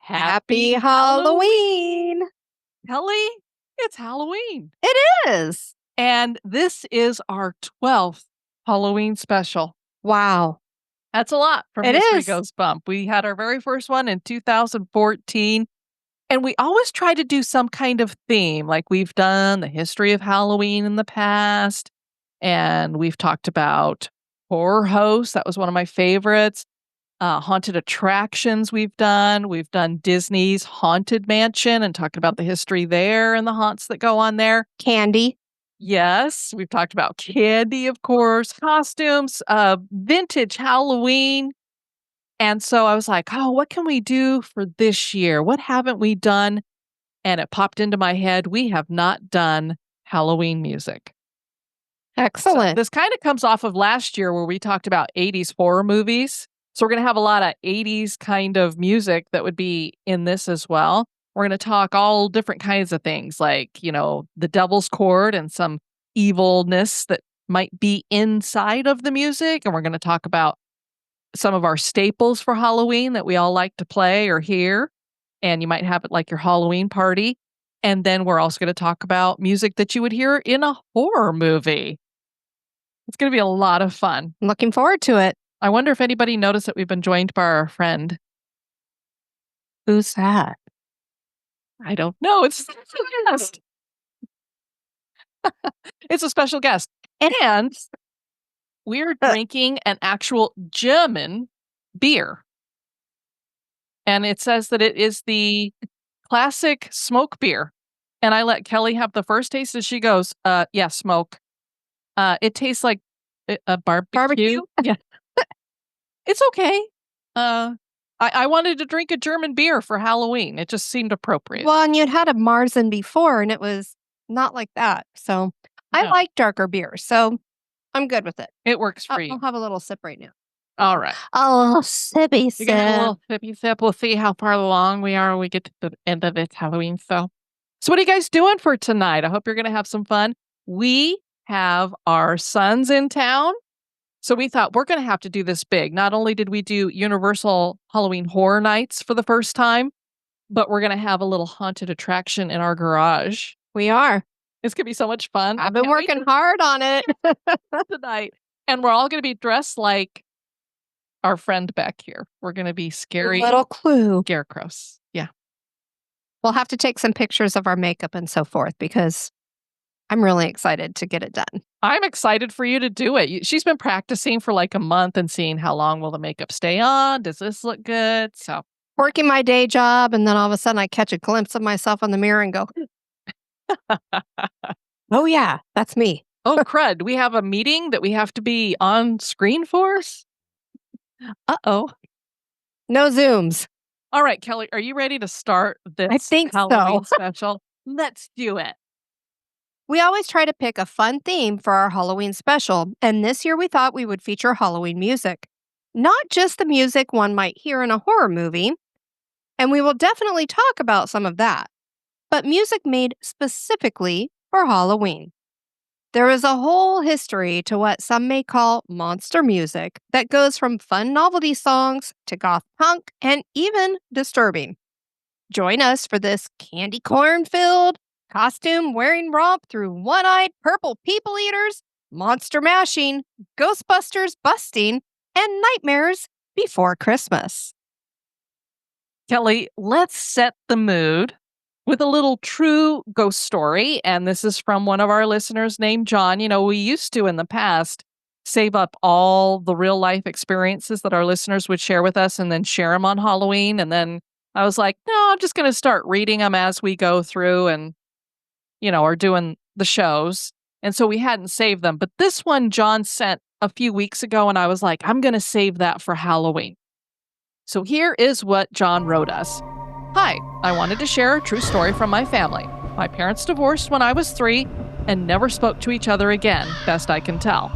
Happy Halloween! Kelly, it's Halloween. It is. And this is our 12th Halloween special. Wow. That's a lot from It History is. Goes Bump. We had our very first one in 2014. And we always try to do some kind of theme, like we've done the history of Halloween in the past. And we've talked about horror hosts. That was one of my favorites. Haunted attractions we've done. We've done Disney's Haunted Mansion and talked about the history there and the haunts that go on there. Candy. Yes, we've talked about candy, of course, costumes, vintage Halloween. And so I was like, oh, what can we do for this year? What haven't we done? And it popped into my head, we have not done Halloween music. Excellent. So this kind of comes off of last year where we talked about 80s horror movies. So we're going to have a lot of 80s kind of music that would be in this as well. We're going to talk all different kinds of things like, the devil's chord and some evilness that might be inside of the music. And we're going to talk about some of our staples for Halloween that we all like to play or hear. And you might have it like your Halloween party. And then we're also going to talk about music that you would hear in a horror movie. It's going to be a lot of fun. I'm looking forward to it. I wonder if anybody noticed that we've been joined by our friend. Who's that? I don't know. It's a special guest. It's a special guest. And we're drinking an actual German beer. And it says that it is the classic smoke beer. And I let Kelly have the first taste and she goes, yeah, smoke. It tastes like a barbecue. Yeah. It's okay. I wanted to drink a German beer for Halloween. It just seemed appropriate. Well, and you'd had a Marzen before, and it was not like that. So I like darker beers, so I'm good with it. It works for you. I'll have a little sip right now. All right. A little sippy sip. You get a little sippy sip. We'll see how far along we are when we get to the end of this Halloween. So what are you guys doing for tonight? I hope you're going to have some fun. We have our sons in town. So we thought we're going to have to do this big. Not only did we do Universal Halloween Horror Nights for the first time, but we're going to have a little haunted attraction in our garage. We are. It's going to be so much fun. I've been working hard on it tonight. And we're all going to be dressed like our friend back here. We're going to be scary little clue scarecrows. Yeah. We'll have to take some pictures of our makeup and so forth because I'm really excited to get it done. I'm excited for you to do it. She's been practicing for like a month and seeing how long will the makeup stay on. Does this look good? So working my day job, and then all of a sudden I catch a glimpse of myself in the mirror and go, oh yeah, that's me. Oh crud, we have a meeting that we have to be on screen for? Uh-oh. No Zooms. All right, Kelly, are you ready to start this I think Halloween so. special? Let's do it. We always try to pick a fun theme for our Halloween special, and this year we thought we would feature Halloween music. Not just the music one might hear in a horror movie, and we will definitely talk about some of that, but music made specifically for Halloween. There is a whole history to what some may call monster music that goes from fun novelty songs to goth punk and even disturbing. Join us for this candy corn-filled, costume-wearing romp through one-eyed purple people eaters, monster mashing, ghostbusters busting, and nightmares before Christmas. Kelly, let's set the mood with a little true ghost story. And this is from one of our listeners named John. We used to in the past save up all the real life experiences that our listeners would share with us and then share them on Halloween. And then I was like, no, I'm just going to start reading them as we go through and, are doing the shows. And so we hadn't saved them. But this one John sent a few weeks ago, and I was like, I'm going to save that for Halloween. So here is what John wrote us. Hi, I wanted to share a true story from my family. My parents divorced when I was 3 and never spoke to each other again, best I can tell.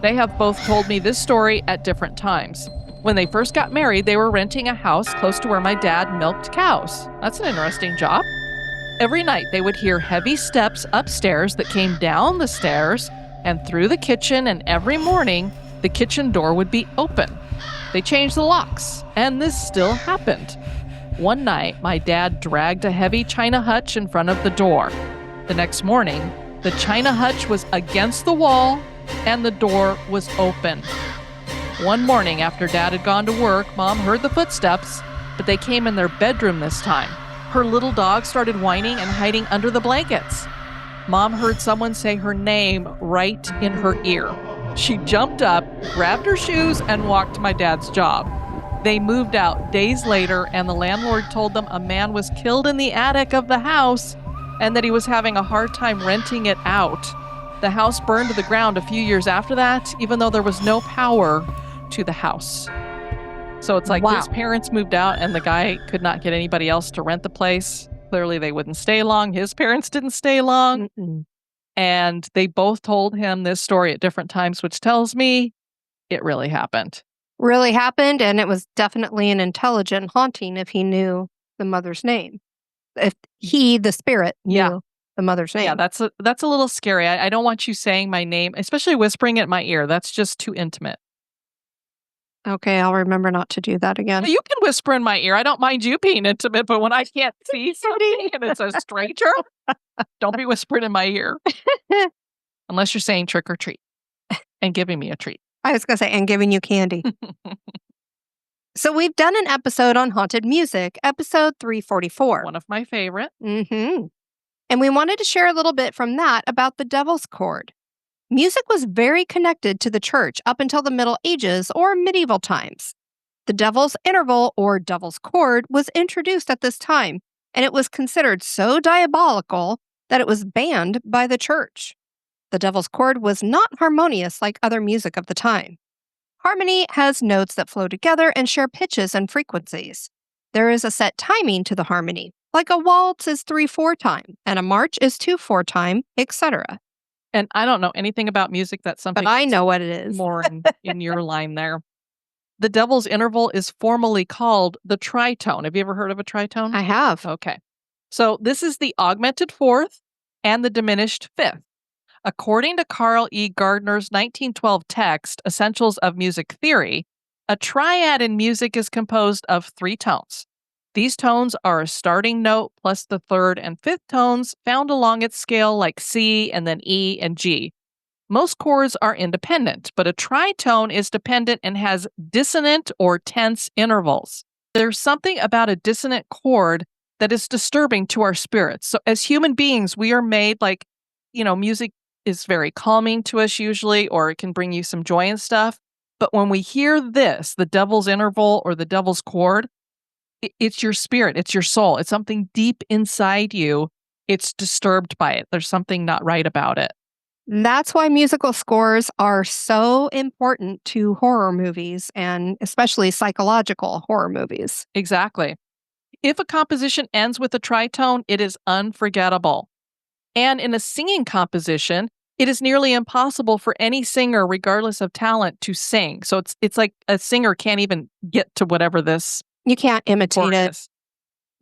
They have both told me this story at different times. When they first got married, they were renting a house close to where my dad milked cows. That's an interesting job. Every night, they would hear heavy steps upstairs that came down the stairs and through the kitchen, and every morning, the kitchen door would be open. They changed the locks, and this still happened. One night, my dad dragged a heavy china hutch in front of the door. The next morning, the china hutch was against the wall, and the door was open. One morning, after Dad had gone to work, Mom heard the footsteps, but they came in their bedroom this time. Her little dog started whining and hiding under the blankets. Mom heard someone say her name right in her ear. She jumped up, grabbed her shoes, and walked to my dad's job. They moved out days later, and the landlord told them a man was killed in the attic of the house and that he was having a hard time renting it out. The house burned to the ground a few years after that, even though there was no power to the house. So it's like his parents moved out and the guy could not get anybody else to rent the place. Clearly they wouldn't stay long. His parents didn't stay long. And they both told him this story at different times, which tells me it really happened. Really happened, and it was definitely an intelligent haunting if he knew the mother's name. If he, the spirit, knew the mother's name. Yeah, that's a little scary. I don't want you saying my name, especially whispering it in my ear. That's just too intimate. Okay, I'll remember not to do that again. You can whisper in my ear. I don't mind you being intimate, but when I can't see something and it's a stranger, don't be whispering in my ear. Unless you're saying trick or treat and giving me a treat. I was going to say, and giving you candy. So we've done an episode on haunted music, episode 344. One of my favorite. And we wanted to share a little bit from that about the devil's chord. Music was very connected to the church up until the Middle Ages or medieval times. The devil's interval or devil's chord was introduced at this time, and it was considered so diabolical that it was banned by the church. The devil's chord was not harmonious like other music of the time. Harmony has notes that flow together and share pitches and frequencies. There is a set timing to the harmony, like a waltz is 3/4 time, and a march is 2/4 time, etc. And I don't know anything about music. That's something. But I know what it is. More in your line there. The devil's interval is formally called the tritone. Have you ever heard of a tritone? I have. Okay. So this is the augmented fourth and the diminished fifth. According to Carl E. Gardner's 1912 text, Essentials of Music Theory, a triad in music is composed of 3 tones. These tones are a starting note plus the third and fifth tones found along its scale like C and then E and G. Most chords are independent, but a tritone is dependent and has dissonant or tense intervals. There's something about a dissonant chord that is disturbing to our spirits. So as human beings, we are made like, music is very calming to us usually, or it can bring you some joy and stuff. But when we hear this, the devil's interval or the devil's chord, it's your spirit, it's your soul, it's something deep inside you. It's disturbed by it. There's something not right about it. That's why musical scores are so important to horror movies, and especially psychological horror movies. Exactly. If a composition ends with a tritone, it is unforgettable. And in a singing composition, it is nearly impossible for any singer, regardless of talent, to sing. So it's like a singer can't even get to whatever this. You can't imitate it. Is.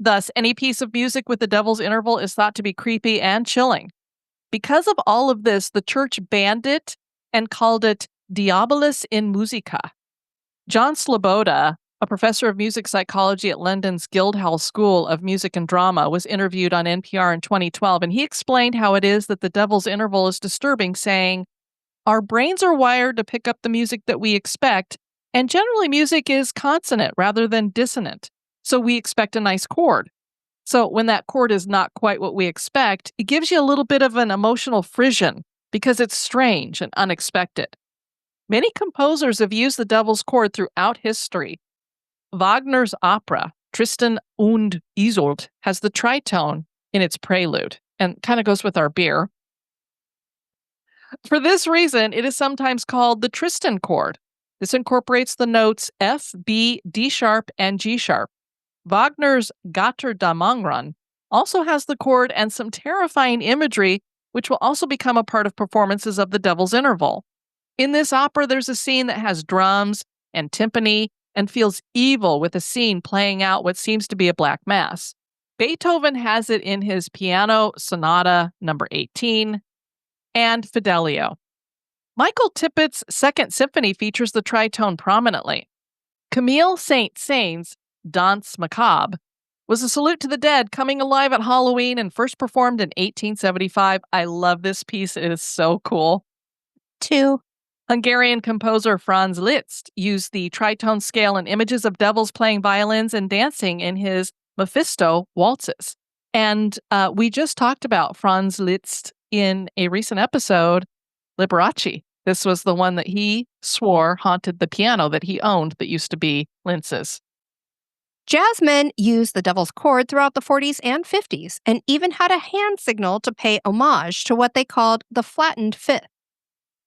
Thus, any piece of music with the devil's interval is thought to be creepy and chilling. Because of all of this, the church banned it and called it Diabolus in Musica. John Sloboda, a professor of music psychology at London's Guildhall School of Music and Drama, was interviewed on NPR in 2012, and he explained how it is that the devil's interval is disturbing, saying, "Our brains are wired to pick up the music that we expect, and generally music is consonant rather than dissonant. So we expect a nice chord. So when that chord is not quite what we expect, it gives you a little bit of an emotional frisson because it's strange and unexpected. Many composers have used the devil's chord throughout history. Wagner's opera, Tristan und Isolde, has the tritone in its prelude and kind of goes with our beer. For this reason, it is sometimes called the Tristan chord. This incorporates the notes F, B, D sharp, and G sharp. Wagner's Götterdämmerung also has the chord and some terrifying imagery, which will also become a part of performances of the Devil's Interval. In this opera, there's a scene that has drums and timpani and feels evil with a scene playing out what seems to be a black mass. Beethoven has it in his Piano Sonata number 18 and Fidelio. Michael Tippett's Second Symphony features the tritone prominently. Camille Saint-Saëns' Danse Macabre was a salute to the dead coming alive at Halloween and first performed in 1875. I love this piece. It is so cool. 2. Hungarian composer Franz Liszt used the tritone scale and images of devils playing violins and dancing in his Mephisto waltzes. And we just talked about Franz Liszt in a recent episode, Liberace. This was the one that he swore haunted the piano that he owned that used to be Linz's. Jazzmen used the devil's chord throughout the 40s and 50s and even had a hand signal to pay homage to what they called the flattened fifth.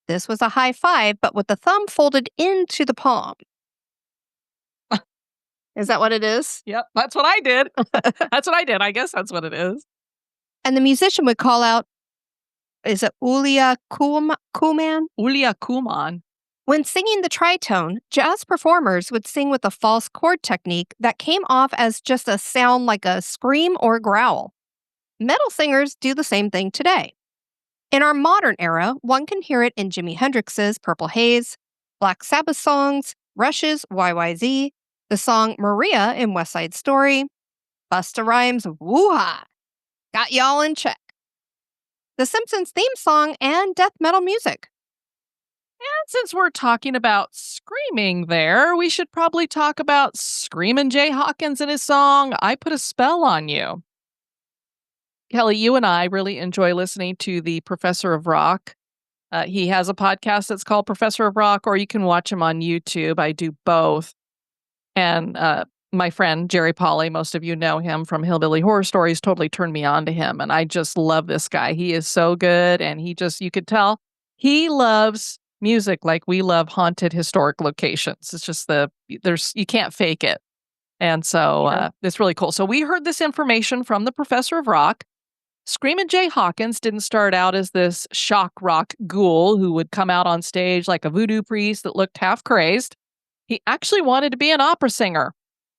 This was a high five, but with the thumb folded into the palm. Is that what it is? Yep, that's what I did. That's what I did. I guess that's what it is. And the musician would call out, is it Ulia Kuman? Ulia Kuman. When singing the tritone, jazz performers would sing with a false chord technique that came off as just a sound like a scream or growl. Metal singers do the same thing today. In our modern era, one can hear it in Jimi Hendrix's Purple Haze, Black Sabbath songs, Rush's YYZ, the song Maria in West Side Story, Busta Rhymes' Woo-Ha, Got Y'all in Check, The Simpsons theme song, and death metal music. And since we're talking about screaming there, we should probably talk about Screamin' Jay Hawkins and his song, I Put a Spell on You. Kelly, you and I really enjoy listening to the Professor of Rock. He has a podcast that's called Professor of Rock, or you can watch him on YouTube. I do both. And my friend, Jerry Pauly, most of you know him from Hillbilly Horror Stories, totally turned me on to him. And I just love this guy. He is so good. And you could tell he loves music like we love haunted historic locations. It's just you can't fake it. And so it's really cool. So we heard this information from the Professor of Rock. Screamin' Jay Hawkins didn't start out as this shock rock ghoul who would come out on stage like a voodoo priest that looked half crazed. He actually wanted to be an opera singer,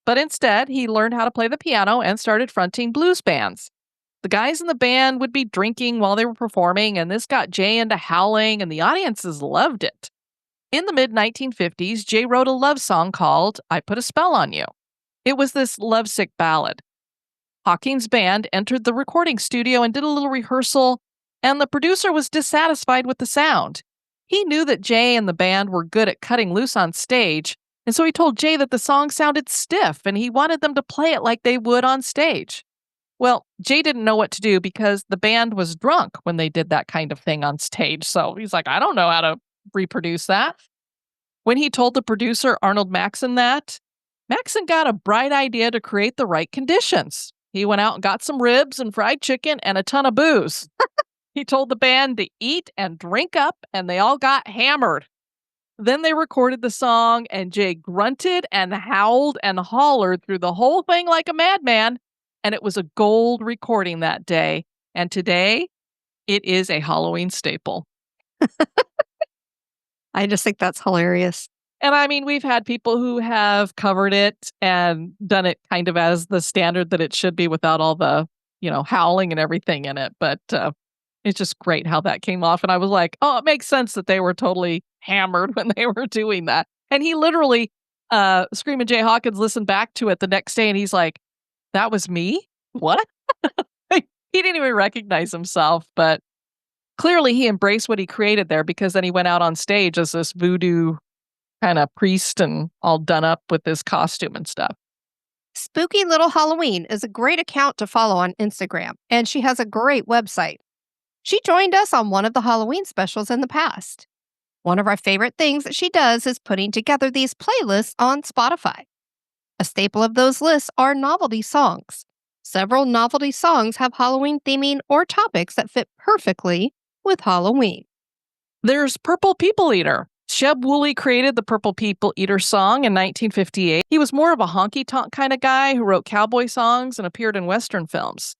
but instead he learned how to play the piano and started fronting blues bands. The guys in the band would be drinking while they were performing, and this got Jay into howling, and the audiences loved it. In the mid-1950s, Jay wrote a love song called I Put a Spell on You. It was this lovesick ballad. Hawkins' band entered the recording studio and did a little rehearsal, and the producer was dissatisfied with the sound. He knew that Jay and the band were good at cutting loose on stage, and so he told Jay that the song sounded stiff, and he wanted them to play it like they would on stage. Well, Jay didn't know what to do because the band was drunk when they did that kind of thing on stage, so he's like, I don't know how to reproduce that. When he told the producer, Arnold Maxon, that, Maxon got a bright idea to create the right conditions. He went out and got some ribs and fried chicken and a ton of booze. He told the band to eat and drink up, and they all got hammered. Then they recorded the song, and Jay grunted and howled and hollered through the whole thing like a madman, and it was a gold recording that day. And today, it is a Halloween staple. I just think that's hilarious. And I mean, we've had people who have covered it and done it kind of as the standard that it should be without all the, howling and everything in it. But it's just great how that came off. And I was like, oh, it makes sense that they were totally hammered when they were doing that. And he literally, Screamin' Jay Hawkins, listened back to it the next day and he's like, that was me? What? He didn't even recognize himself, but clearly he embraced what he created there because then he went out on stage as this voodoo kind of priest and all done up with his costume and stuff. Spooky Little Halloween is a great account to follow on Instagram, and she has a great website. She joined us on one of the Halloween specials in the past. One of our favorite things that she does is putting together these playlists on Spotify. A staple of those lists are novelty songs. Several novelty songs have Halloween theming or topics that fit perfectly with Halloween. There's Purple People Eater. Sheb Woolley created the Purple People Eater song in 1958. He was more of a honky-tonk kind of guy who wrote cowboy songs and appeared in Western films.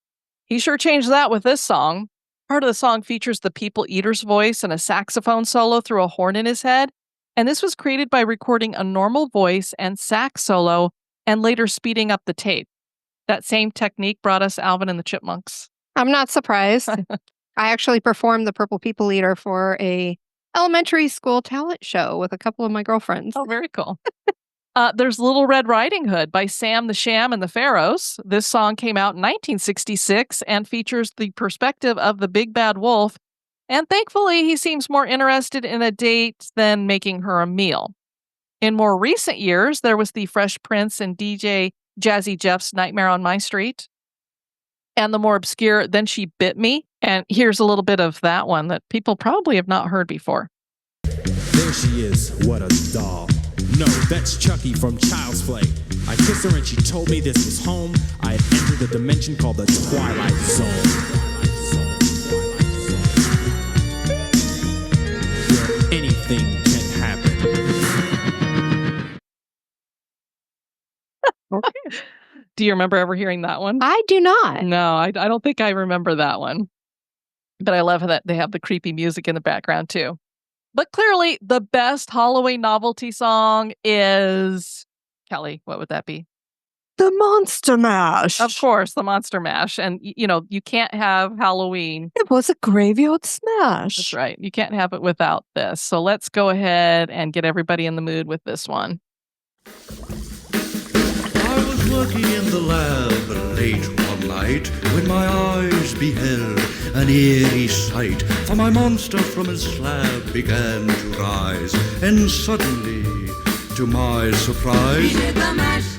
He sure changed that with this song. Part of the song features the People Eater's voice and a saxophone solo through a horn in his head, and this was created by recording a normal voice and sax solo and later speeding up the tape. That same technique brought us Alvin and the Chipmunks. I'm not surprised. I actually performed the Purple People Eater for a elementary school talent show with a couple of my girlfriends. Oh, very cool. There's Little Red Riding Hood by Sam the Sham and the Pharaohs. This song came out in 1966 and features the perspective of the big bad wolf. And thankfully, he seems more interested in a date than making her a meal. In more recent years, there was the Fresh Prince and DJ Jazzy Jeff's Nightmare on My Street. And the more obscure Then She Bit Me. And here's a little bit of that one that people probably have not heard before. There she is, what a doll. No, that's Chucky from Child's Play. I kissed her and she told me this was home. I had entered a dimension called the Twilight Zone. Where anything can happen. Okay. Do you remember ever hearing that one? I do not. No, I don't think I remember that one. But I love that they have the creepy music in the background too. But clearly, the best Halloween novelty song is... Kelly, what would that be? The Monster Mash. Of course, the Monster Mash. And, you can't have Halloween. It was a graveyard smash. That's right. You can't have it without this. So let's go ahead and get everybody in the mood with this one. I was working in the lab late one night when my eyes beheld an eerie sight. For my monster from his slab began to rise, and suddenly, to my surprise, He did the mash,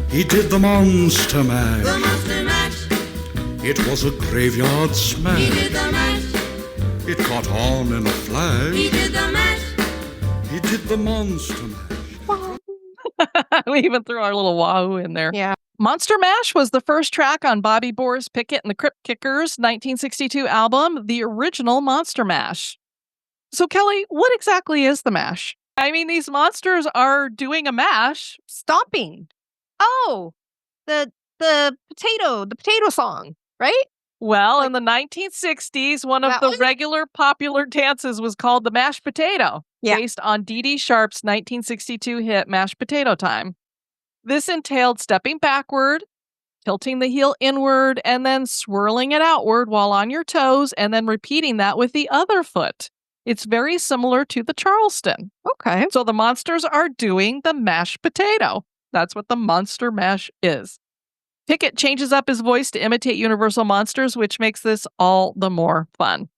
he did the Monster Mash. the monster mash. It was a graveyard smash. He did the mash, It caught on in a flash. he did the mash. He did the Monster Mash. We even threw our little wahoo in there. Yeah. Monster Mash was the first track on Bobby Boris Pickett and the Crypt Kickers' 1962 album, the original Monster Mash. So, Kelly, what exactly is the mash? I mean, these monsters are doing a mash. Stomping. Oh, the potato song, right? Well, in the 1960s, one of That the one? regular popular dances was called the mashed potato, Yeah. based on Dee Dee Sharp's 1962 hit Mashed Potato Time. This entailed stepping backward, tilting the heel inward, and then swirling it outward while on your toes, and then repeating that with the other foot. It's very similar to the Charleston. Okay. So the monsters are doing the mashed potato. That's what the Monster Mash is. Pickett changes up his voice to imitate Universal monsters, which makes this all the more fun.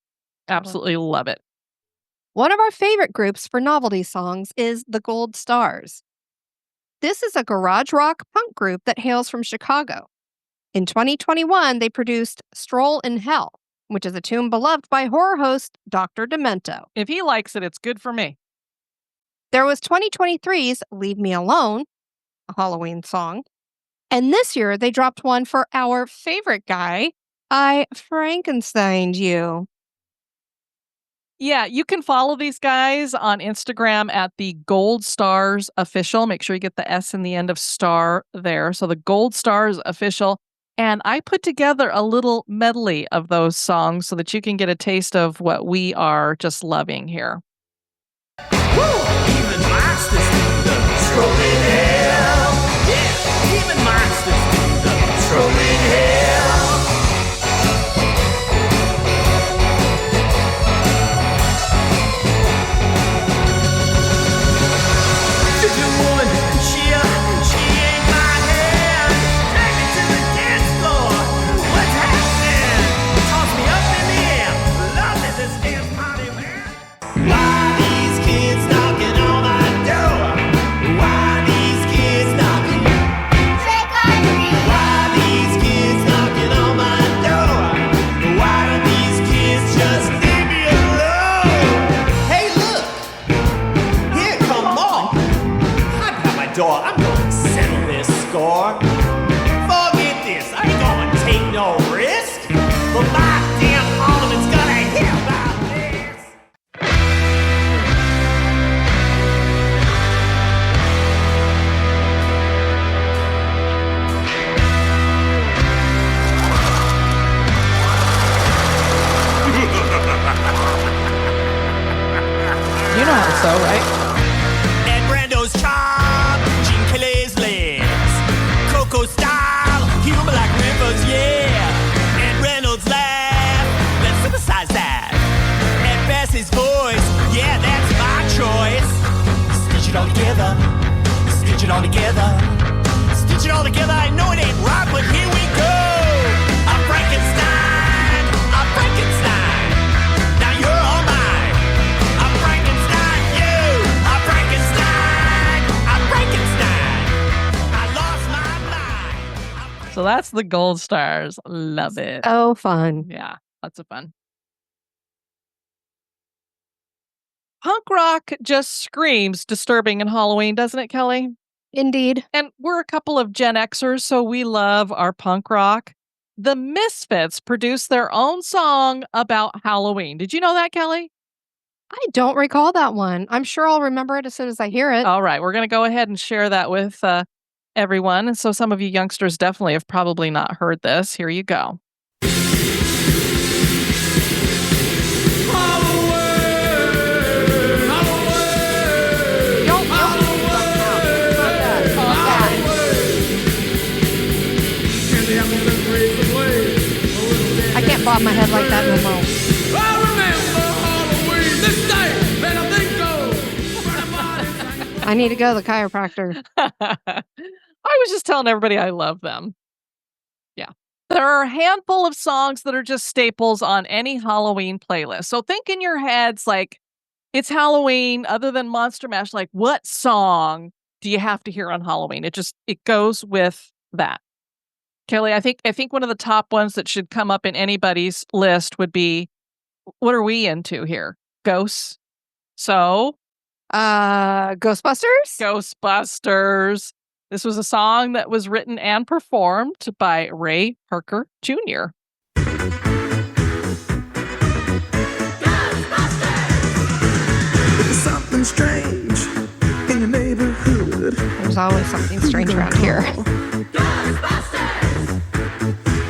Absolutely love it. One of our favorite groups for novelty songs is the Gold Stars. This is a garage rock punk group that hails from Chicago. In 2021, they produced Stroll in Hell, which is a tune beloved by horror host Dr. Demento. If he likes it, it's good for me. There was 2023's Leave Me Alone, a Halloween song. And this year, they dropped one for our favorite guy, I Frankensteined You. Yeah, you can follow these guys on Instagram at the Gold Stars Official. Make sure you get the S in the end of star there. So the Gold Stars Official. And I put together a little medley of those songs so that you can get a taste of what we are just loving here. Even monsters do the strolling hell. Yeah, even monsters do the strolling hell. She's a woman, she ain't my hand. Drag me to the dance floor. What's happening? Toss me up in the air. Love at this dance party, man. Why these kids knocking on my door? Why these kids Well, my damn parliament's gonna hear about this. You know how to sew, right? Ed Brando's charm, Gene Kelly's lips, Coco style, humor like rivers, yeah. Ed Reynolds laugh, let's synthesize that. Ed Bass's voice, yeah, that's my choice. Stitch it all together, stitch it all together, stitch it all together. I know it ain't right, but here we go. I'm Frankenstein, I'm Frankenstein. Now you're all mine. I'm Frankenstein, you. I'm Frankenstein, I'm Frankenstein. I lost my mind. So that's the Gold Stars. Love it. Oh, fun. Yeah, lots of fun. Punk rock just screams disturbing in Halloween, doesn't it, Kelly? Indeed. And we're a couple of Gen Xers, so we love our punk rock. The Misfits produced their own song about Halloween. Did you know that, Kelly? I don't recall that one. I'm sure I'll remember it as soon as I hear it. All right, we're going to go ahead and share that with everyone. And so some of you youngsters definitely have probably not heard this. Here you go. I can't bob my head like that no more. I need to go to the chiropractor. I was just telling everybody I love them. Yeah. There are a handful of songs that are just staples on any Halloween playlist. So think in your heads like, it's Halloween, other than Monster Mash, like what song do you have to hear on Halloween? It goes with that. Kelly, I think one of the top ones that should come up in anybody's list would be, what are we into here? Ghosts. So Ghostbusters? Ghostbusters. This was a song that was written and performed by Ray Parker Jr. There's something strange in your neighborhood. There's always something strange around here.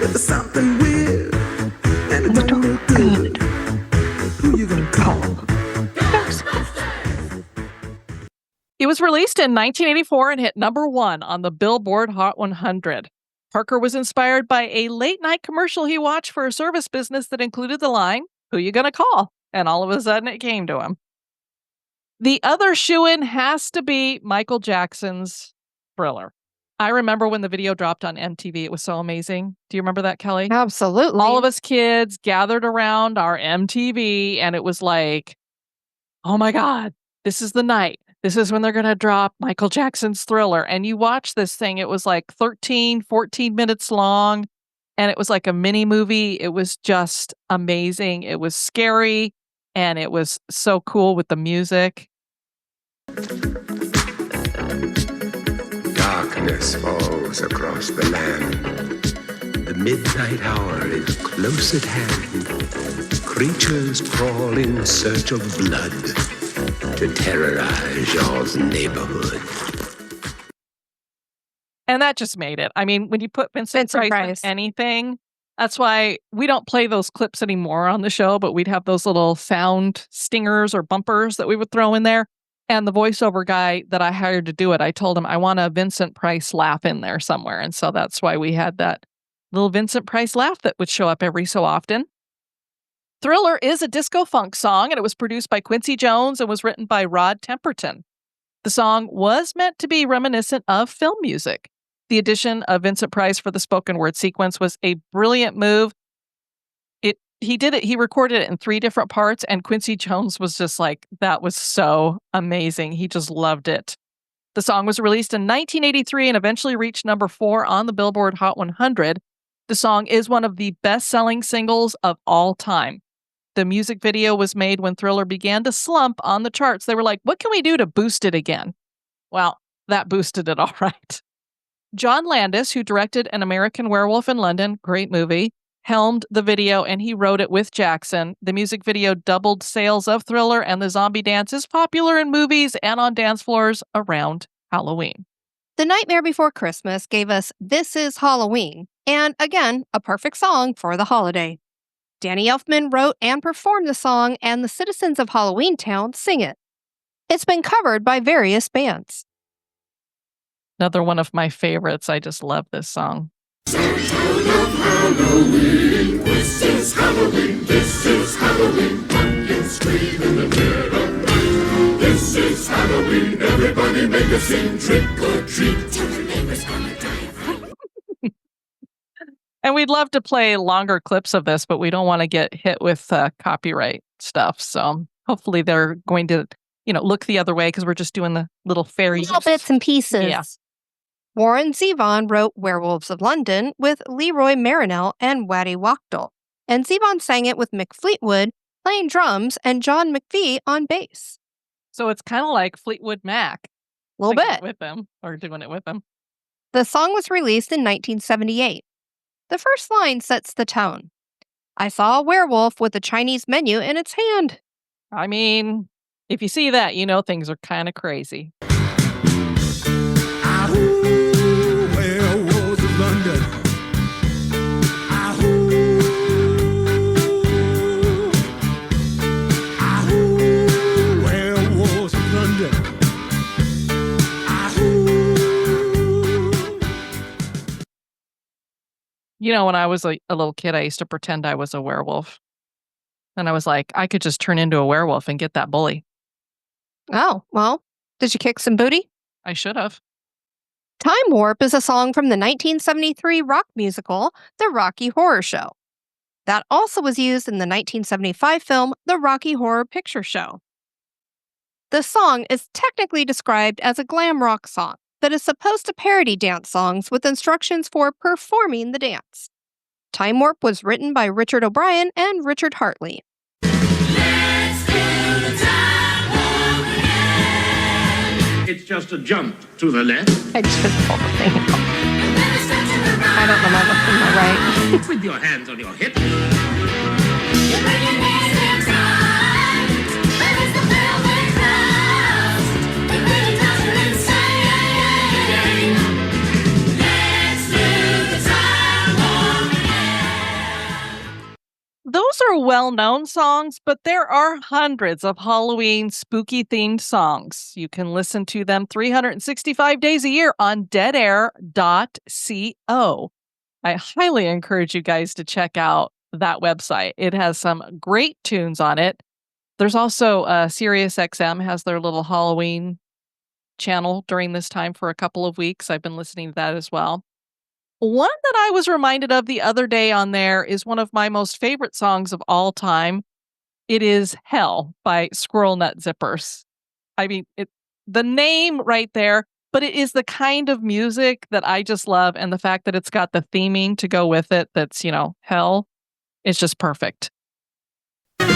There's something weird and it don't look good. Who you gonna call? It was released in 1984 and hit #1 on the Billboard Hot 100. Parker was inspired by a late-night commercial he watched for a service business that included the line, "Who you gonna call?" And all of a sudden it came to him. The other shoo-in has to be Michael Jackson's Thriller. I remember when the video dropped on MTV. It was so amazing. Do you remember that, Kelly? Absolutely. All of us kids gathered around our MTV, and it was like, oh my God, this is the night. This is when they're going to drop Michael Jackson's Thriller. And you watch this thing, it was like 13, 14 minutes long, and it was like a mini movie. It was just amazing. It was scary, and it was so cool with the music. Darkness falls across the land. The midnight hour is close at hand. Creatures crawl in search of blood to terrorize y'all's neighborhood. And that just made it. I mean, when you put Vincent Price in anything, that's why we don't play those clips anymore on the show, but we'd have those little sound stingers or bumpers that we would throw in there. And the voiceover guy that I hired to do it, I told him I want a Vincent Price laugh in there somewhere. And so that's why we had that little Vincent Price laugh that would show up every so often. Thriller is a disco funk song, and it was produced by Quincy Jones and was written by Rod Temperton. The song was meant to be reminiscent of film music. The addition of Vincent Price for the spoken word sequence was a brilliant move. He recorded it in 3 different parts, and Quincy Jones was just like, that was so amazing. He just loved it. The song was released in 1983 and eventually reached #4 on the Billboard Hot 100. The song is one of the best-selling singles of all time. The music video was made when Thriller began to slump on the charts. They were like, what can we do to boost it again? Well, that boosted it all right. John Landis, who directed An American Werewolf in London, great movie, helmed the video and he wrote it with Jackson. The music video doubled sales of Thriller, and the zombie dance is popular in movies and on dance floors around Halloween. The Nightmare Before Christmas gave us This Is Halloween, and again, a perfect song for the holiday. Danny Elfman wrote and performed the song, and the citizens of Halloween Town sing it. It's been covered by various bands. Another one of my favorites. I just love this song. Halloween, this is Halloween, this is Halloween. Pumpkins scream in the dead of night. This is Halloween, everybody make a scene, trick or treat, till the neighbors gonna die. And we'd love to play longer clips of this, but we don't want to get hit with copyright stuff. So hopefully they're going to, look the other way because we're just doing the little fairy Little bits and pieces. Yeah. Warren Zevon wrote Werewolves of London with Leroy Marinell and Waddy Wachtel, and Zevon sang it with Mick Fleetwood playing drums and John McVie on bass. So it's kind of like Fleetwood Mac. A little singing bit. it with them or doing it with them. The song was released in 1978. The first line sets the tone. I saw a werewolf with a Chinese menu in its hand. I mean, if you see that, things are kind of crazy. Ahoo, werewolves of London. Ahoo, ahoo, werewolves of London. Ahoo. When I was a little kid, I used to pretend I was a werewolf. And I was like, I could just turn into a werewolf and get that bully. Oh, well, did you kick some booty? I should have. Time Warp is a song from the 1973 rock musical, The Rocky Horror Show. That also was used in the 1975 film, The Rocky Horror Picture Show. The song is technically described as a glam rock song that is supposed to parody dance songs with instructions for performing the dance. Time Warp was written by Richard O'Brien and Richard Hartley. Let's do the time warp again. It's just a jump to the left I just pulled the thing out. And then it's step to the right. I don't remember from my right. with your hands on your hips. You bring your knees in tight. Release the pelvic thrust. It really does you insane. Let's do the time warp again. Those are well-known songs, but there are hundreds of Halloween spooky-themed songs. You can listen to them 365 days a year on deadair.co. I highly encourage you guys to check out that website. It has some great tunes on it. There's also SiriusXM has their little Halloween channel during this time for a couple of weeks. I've been listening to that as well. One that I was reminded of the other day on there is one of my most favorite songs of all time. It is Hell by Squirrel Nut Zippers. I mean, the name right there, but it is the kind of music that I just love. And the fact that it's got the theming to go with it, that's, hell, it's just perfect. In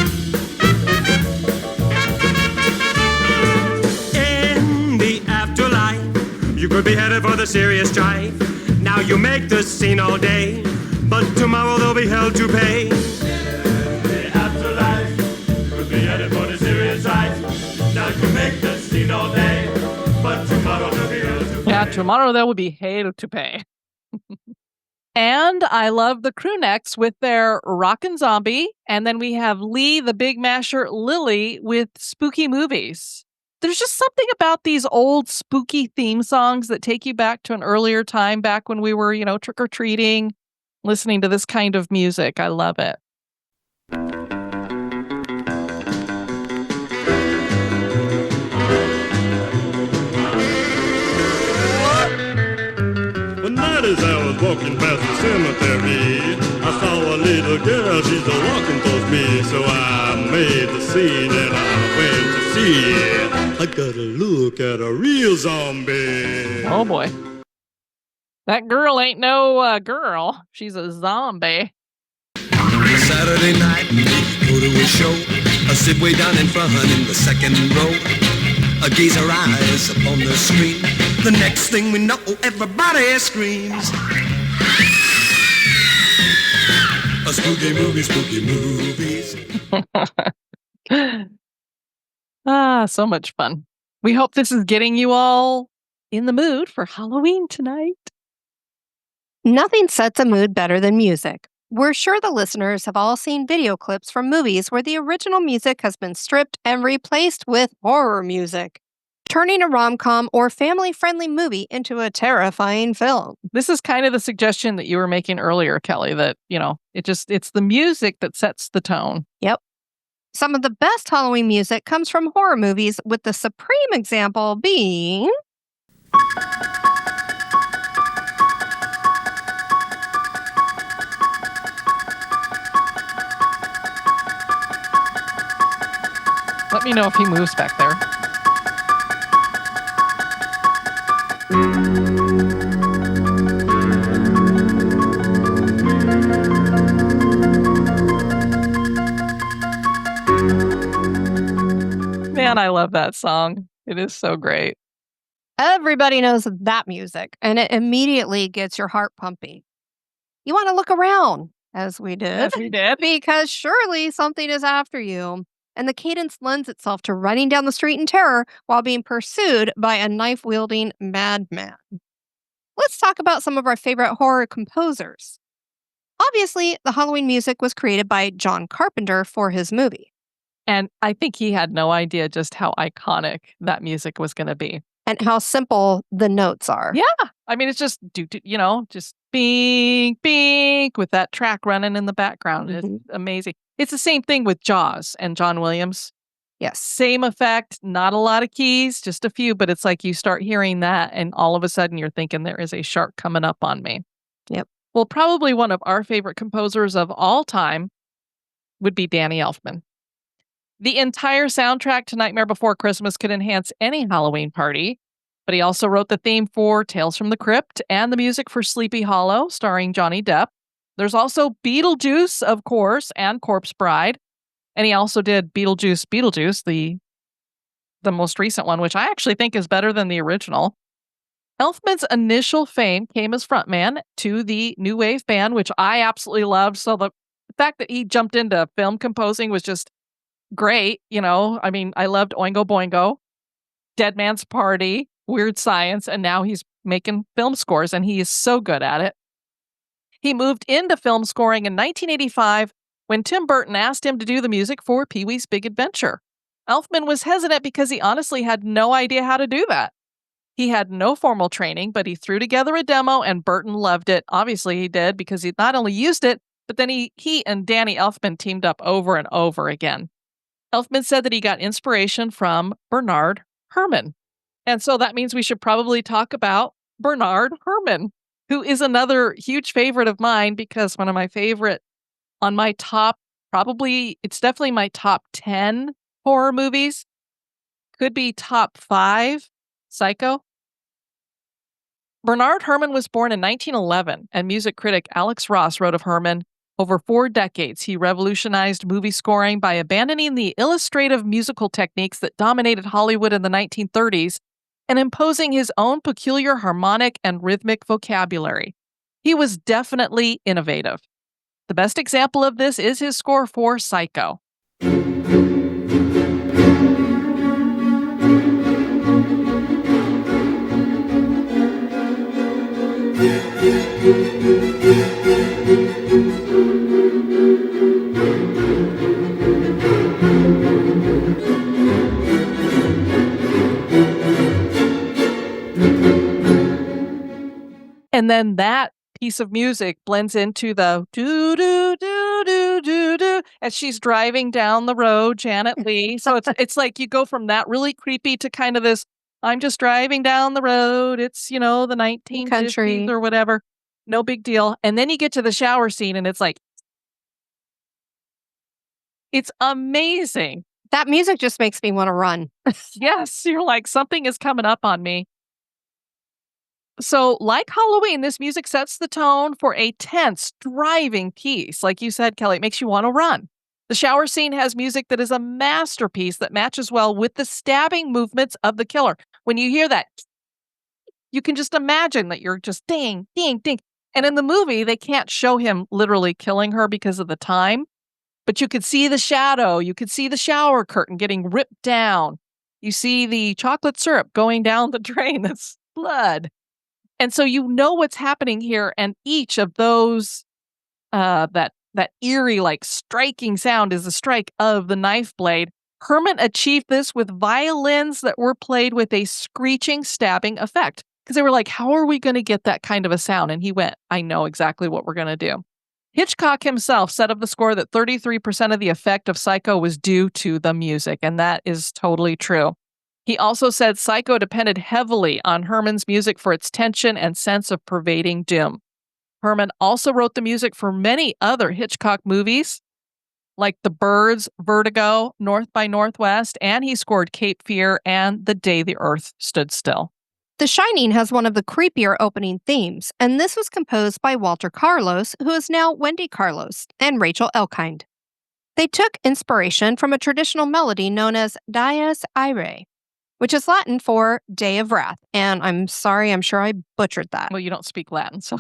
the afterlife, you could be headed for the serious strife. Now you make the scene all day, but tomorrow there'll be hell to pay. In the afterlife, you could be headed for the serious strife. Now you make the scene all day, but tomorrow there'll be hell to pay. Yeah, tomorrow there will be hell to pay. And I love the Crewnecks with their Rockin' Zombie. And then we have Lee, the Big Masher, Lily with Spooky Movies. There's just something about these old spooky theme songs that take you back to an earlier time, back when we were, trick-or-treating, listening to this kind of music. I love it. One night as I was walking past the cemetery, I saw a little girl, she's a-walking towards me. So I made the scene and I went to see it. I got a look at a real zombie. Oh, boy. That girl ain't no girl. She's a zombie. Saturday night, go to a show. I sit way down in front in the second row. I gaze her eyes upon the screen. The next thing we know, everybody screams. A spooky movie, spooky movies. So much fun. We hope this is getting you all in the mood for Halloween tonight. Nothing sets a mood better than music. We're sure the listeners have all seen video clips from movies where the original music has been stripped and replaced with horror music, turning a rom-com or family-friendly movie into a terrifying film. This is kind of the suggestion that you were making earlier, Kelly, that, it's the music that sets the tone. Yep. Some of the best Halloween music comes from horror movies, with the supreme example being Let me know if he moves back there. Man, I love that song. It is so great. everybody knows that music, and it immediately gets your heart pumping. You want to look around, as we did, Yes, we did. because surely something is after you. And the cadence lends itself to running down the street in terror while being pursued by a knife wielding madman. Let's talk about some of our favorite horror composers. Obviously, the Halloween music was created by John Carpenter for his movie, And I think he had no idea just how iconic that music was going to be. and how simple the notes are. Yeah. I mean, it's just, just bink, bink with that track running in the background. It's amazing. It's the same thing with Jaws and John Williams. Yes. Same effect, not a lot of keys, just a few, but it's like you start hearing that and all of a sudden you're thinking there is a shark coming up on me. Yep. Well, probably one of our favorite composers of all time would be Danny Elfman. The entire soundtrack to Nightmare Before Christmas could enhance any Halloween party, but he also wrote the theme for Tales from the Crypt and the music for Sleepy Hollow, starring Johnny Depp. There's also Beetlejuice, of course, and Corpse Bride. And he also did Beetlejuice, the most recent one, which I actually think is better than the original. Elfman's initial fame came as frontman to the New Wave band, which I absolutely loved. So the fact that he jumped into film composing was just great. I mean, I loved Oingo Boingo, Dead Man's Party, Weird Science, and now he's making film scores, and he is so good at it. He moved into film scoring in 1985 when Tim Burton asked him to do the music for Pee-wee's Big Adventure. Elfman was hesitant because he honestly had no idea how to do that. He had no formal training, but he threw together a demo and Burton loved it. Obviously he did, because he not only used it, but then he and Danny Elfman teamed up over and over again. Elfman said that he got inspiration from Bernard Herrmann. And so that means we should probably talk about Bernard Herrmann, who is another huge favorite of mine, because one of my favorite on my top, it's definitely my top 10 horror movies. Could be top 5, Psycho. Bernard Herrmann was born in 1911, and music critic Alex Ross wrote of Herrmann, over 4 decades, he revolutionized movie scoring by abandoning the illustrative musical techniques that dominated Hollywood in the 1930s and imposing his own peculiar harmonic and rhythmic vocabulary. He was definitely innovative. The best example of this is his score for Psycho. And then that piece of music blends into the do do do do do do as she's driving down the road, Janet Leigh. So it's like you go from that really creepy to kind of this, I'm just driving down the road. It's, the 1950s Country. or whatever. No big deal. And then you get to the shower scene and it's like, it's amazing. That music just makes me want to run. Yes, you're like, something is coming up on me. So, like Halloween, this music sets the tone for a tense, driving piece. Like you said, Kelly, it makes you want to run. The shower scene has music that is a masterpiece that matches well with the stabbing movements of the killer. When you hear that, you can just imagine that you're just ding, ding, ding. And in the movie, they can't show him literally killing her because of the time, but you could see the shadow. You could see the shower curtain getting ripped down. You see the chocolate syrup going down the drain. That's blood. And so you know what's happening here. And each of those, that eerie, like striking sound is the strike of the knife blade. Herman achieved this with violins that were played with a screeching, stabbing effect. Because they were like, how are we going to get that kind of a sound? And he went, I know exactly what we're going to do. Hitchcock himself said of the score that 33% of the effect of Psycho was due to the music, and that is totally true. He also said Psycho depended heavily on Herman's music for its tension and sense of pervading doom. Herman also wrote the music for many other Hitchcock movies, like The Birds, Vertigo, North by Northwest, and he scored Cape Fear and The Day the Earth Stood Still. The Shining has one of the creepier opening themes, and this was composed by Walter Carlos, who is now Wendy Carlos, and Rachel Elkind. They took inspiration from a traditional melody known as Dies Irae, which is Latin for Day of Wrath, and I'm sorry, I'm sure I butchered that. Well, you don't speak Latin, so.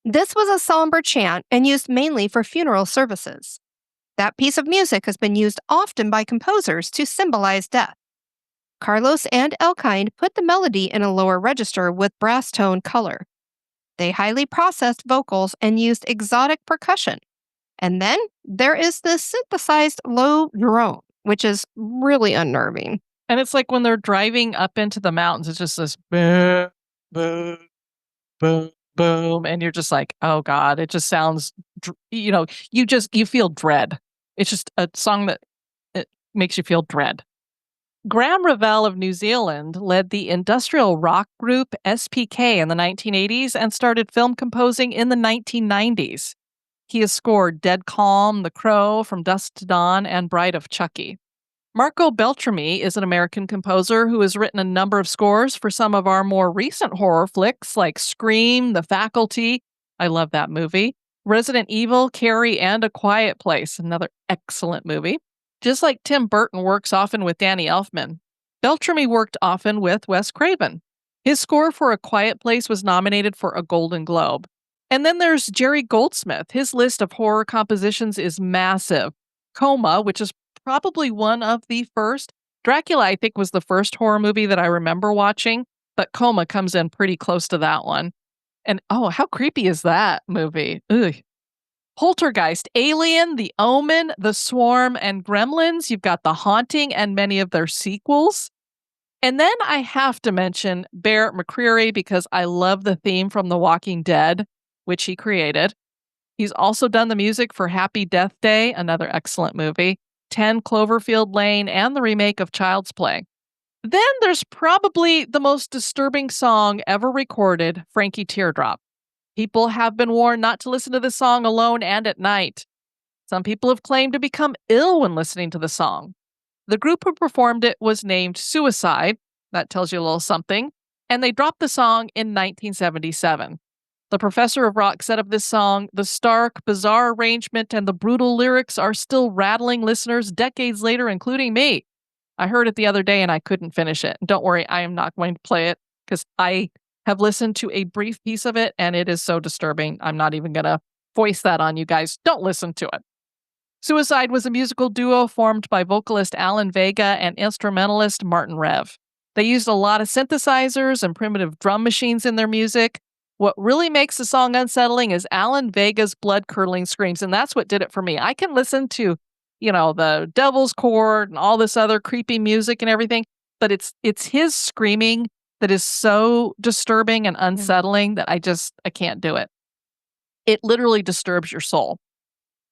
This was a somber chant and used mainly for funeral services. That piece of music has been used often by composers to symbolize death. Carlos and Elkind put the melody in a lower register with brass tone color. They highly processed vocals and used exotic percussion. And then there is this synthesized low drone, which is really unnerving. And it's like when they're driving up into the mountains, it's just this boom, boom, boom, boom. And you're just like, oh God, it just sounds, you feel dread. It's just a song that it makes you feel dread. Graham Revell of New Zealand led the industrial rock group SPK in the 1980s and started film composing in the 1990s. He has scored Dead Calm, The Crow, From Dusk to Dawn, and Bride of Chucky. Marco Beltrami is an American composer who has written a number of scores for some of our more recent horror flicks like Scream, The Faculty, I love that movie, Resident Evil, Carrie, and A Quiet Place, another excellent movie. Just like Tim Burton works often with Danny Elfman, Beltrami worked often with Wes Craven. His score for A Quiet Place was nominated for a Golden Globe. And then there's Jerry Goldsmith. His list of horror compositions is massive. Coma, which is probably one of the first. Dracula, I think, was the first horror movie that I remember watching, but Coma comes in pretty close to that one. And oh, how creepy is that movie? Ugh. Poltergeist, Alien, The Omen, The Swarm, and Gremlins. You've got The Haunting and many of their sequels. And then I have to mention Bear McCreary because I love the theme from The Walking Dead, which he created. He's also done the music for Happy Death Day, another excellent movie, 10 Cloverfield Lane, and the remake of Child's Play. Then there's probably the most disturbing song ever recorded, Frankie Teardrop. People have been warned not to listen to this song alone and at night. Some people have claimed to become ill when listening to the song. The group who performed it was named Suicide. That tells you a little something. And they dropped the song in 1977. The professor of rock said of this song, the stark, bizarre arrangement and the brutal lyrics are still rattling listeners decades later, including me. I heard it the other day and I couldn't finish it. Don't worry, I am not going to play it because I have listened to a brief piece of it and it is so disturbing. I'm not even going to voice that on you guys. Don't listen to it. Suicide was a musical duo formed by vocalist Alan Vega and instrumentalist Martin Rev. They used a lot of synthesizers and primitive drum machines in their music. What really makes the song unsettling is Alan Vega's blood-curdling screams, and that's what did it for me. I can listen to, the Devil's Chord and all this other creepy music and everything, but it's his screaming that is so disturbing and unsettling that I can't do it. It literally disturbs your soul.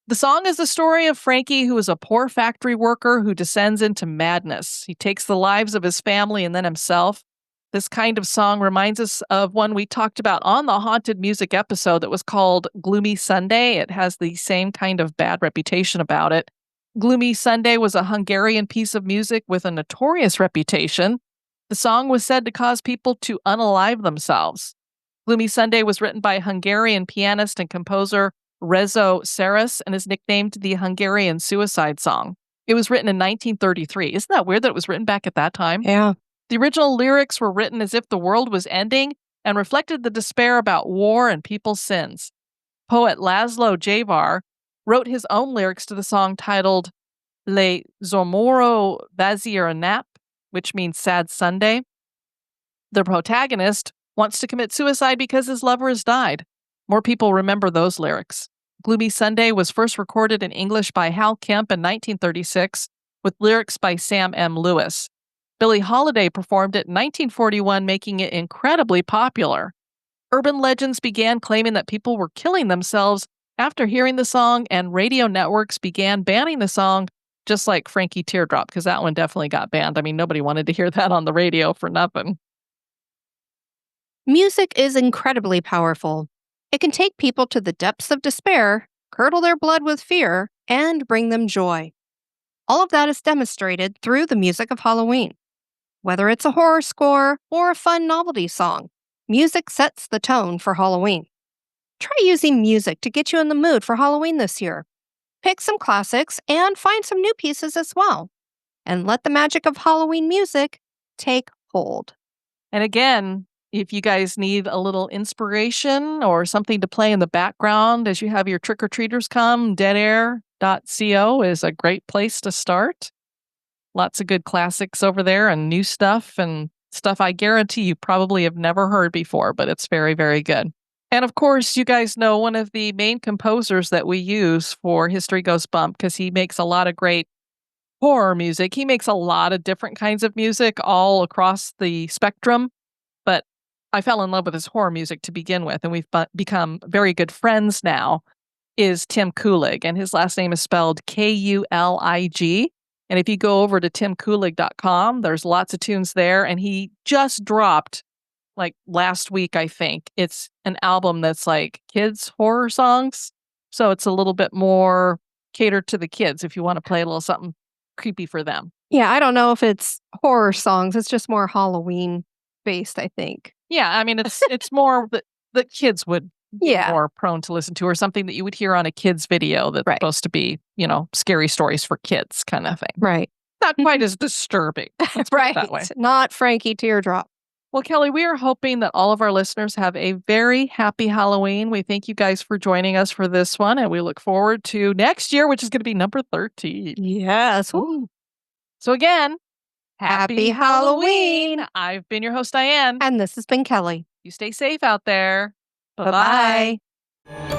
The song is the story of Frankie, who is a poor factory worker who descends into madness. He takes the lives of his family and then himself. This kind of song reminds us of one we talked about on the Haunted Music episode that was called Gloomy Sunday. It has the same kind of bad reputation about it. Gloomy Sunday was a Hungarian piece of music with a notorious reputation. The song was said to cause people to unalive themselves. Gloomy Sunday was written by Hungarian pianist and composer Rezo Saras and is nicknamed the Hungarian Suicide Song. It was written in 1933. Isn't that weird that it was written back at that time? Yeah. The original lyrics were written as if the world was ending and reflected the despair about war and people's sins. Poet Laszlo Javar wrote his own lyrics to the song titled Le Zomoro Vazier Nap, which means Sad Sunday. The protagonist wants to commit suicide because his lover has died. More people remember those lyrics. Gloomy Sunday was first recorded in English by Hal Kemp in 1936 with lyrics by Sam M. Lewis. Billie Holiday performed it in 1941, making it incredibly popular. Urban legends began claiming that people were killing themselves after hearing the song, and radio networks began banning the song, just like Frankie Teardrop, because that one definitely got banned. I mean, nobody wanted to hear that on the radio for nothing. Music is incredibly powerful. It can take people to the depths of despair, curdle their blood with fear, and bring them joy. All of that is demonstrated through the music of Halloween. Whether it's a horror score or a fun novelty song, music sets the tone for Halloween. Try using music to get you in the mood for Halloween this year. Pick some classics and find some new pieces as well. And let the magic of Halloween music take hold. And again, if you guys need a little inspiration or something to play in the background as you have your trick-or-treaters come, deadair.co is a great place to start. Lots of good classics over there and new stuff and stuff I guarantee you probably have never heard before, but it's very, very good. And of course, you guys know one of the main composers that we use for History Goes Bump, because he makes a lot of great horror music. He makes a lot of different kinds of music all across the spectrum, but I fell in love with his horror music to begin with, and we've become very good friends now, is Tim Kulig, and his last name is spelled Kulig. And if you go over to timkulig.com, there's lots of tunes there, and he just dropped, like last week, I think. It's an album that's like kids' horror songs, so it's a little bit more catered to the kids if you want to play a little something creepy for them. Yeah, I don't know if it's horror songs. It's just more Halloween based, I think. Yeah, I mean, it's more that kids would be Yeah. more prone to listen to, or something that you would hear on a kid's video that's Right. supposed to be, scary stories for kids kind of thing. Right. Not quite as disturbing. Let's put it that way. Not Frankie Teardrop. Well, Kelly, we are hoping that all of our listeners have a very happy Halloween. We thank you guys for joining us for this one, and we look forward to next year, which is going to be number 13. Yes. Ooh. So again, Happy Halloween. I've been your host, Diane. And this has been Kelly. You stay safe out there. Bye-bye. Bye-bye.